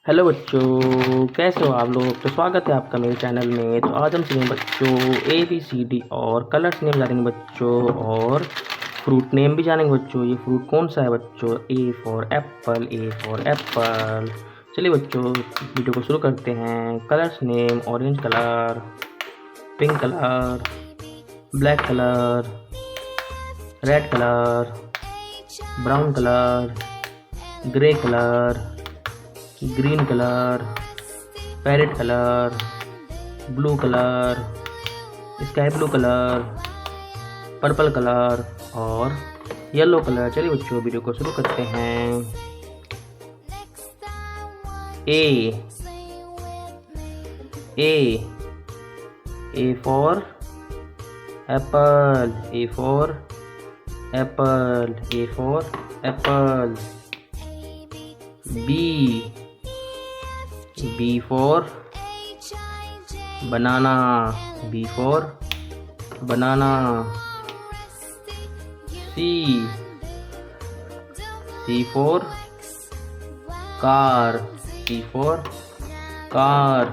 Hello बच्चों, कैसे हो आप लोग। तो स्वागत है आपका मेरे चैनल में। तो आज हम सीखेंगे बच्चों ABCD और कलर्स नेम जानेंगे बच्चों, और फ्रूट नेम भी जानेंगे बच्चों। ये फ्रूट कौन सा है बच्चों। A for Apple, A for Apple. चलिए बच्चों वीडियो को शुरू करते हैं। Colours name: orange colour, pink colour, black colour, red colour, brown colour, grey colour, green colour, parrot colour, blue colour, sky blue colour, purple colour और yellow colour. चलिए बच्चों video को शुरू करते हैं। A for Apple, A for Apple, A for Apple. B for banana, B for banana. C for car, C for car.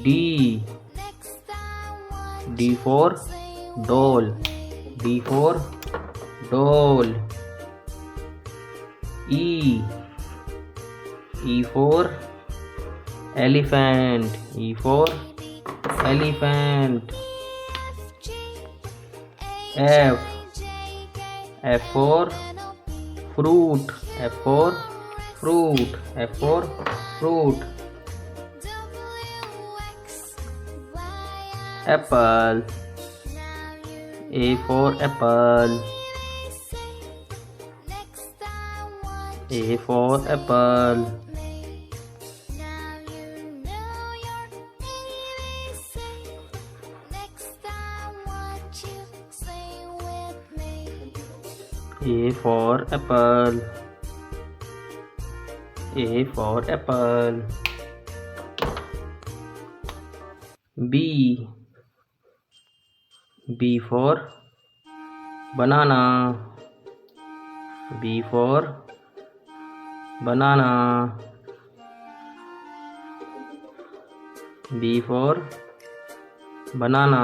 D for doll, D for doll. E for elephant, E for elephant. F for fruit, F for fruit, F for fruit. Apple, A for apple, A for apple. A for apple, A for apple. B for banana, B for banana. B for banana,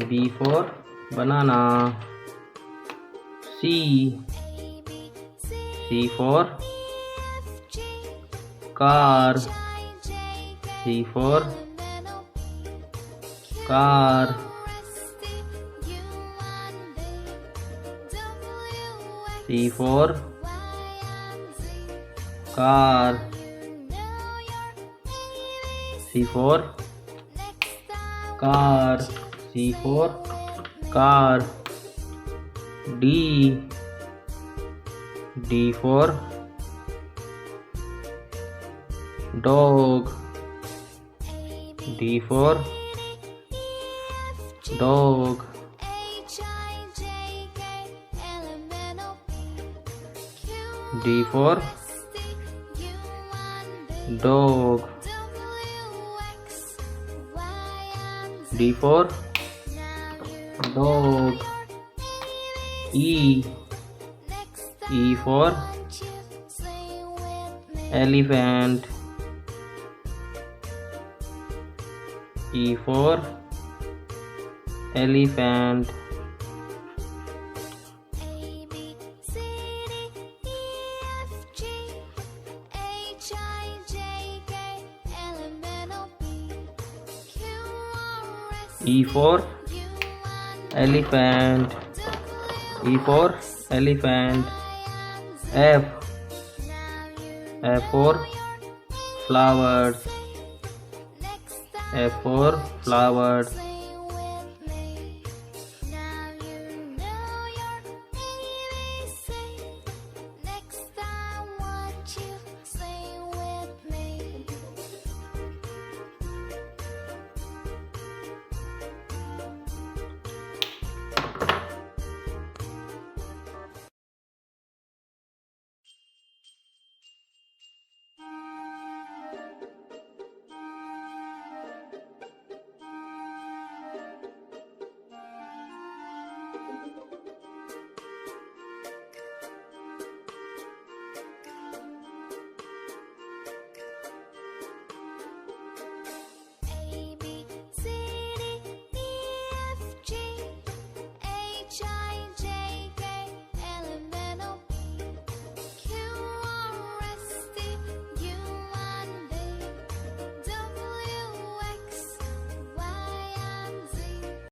B for banana. C for car, C for car. C for car, C for car, C for car. D for dog, D for dog. D for dog, D for dog. E for elephant, E for elephant. E for elephant, E for elephant. F for flowers, F for flowers.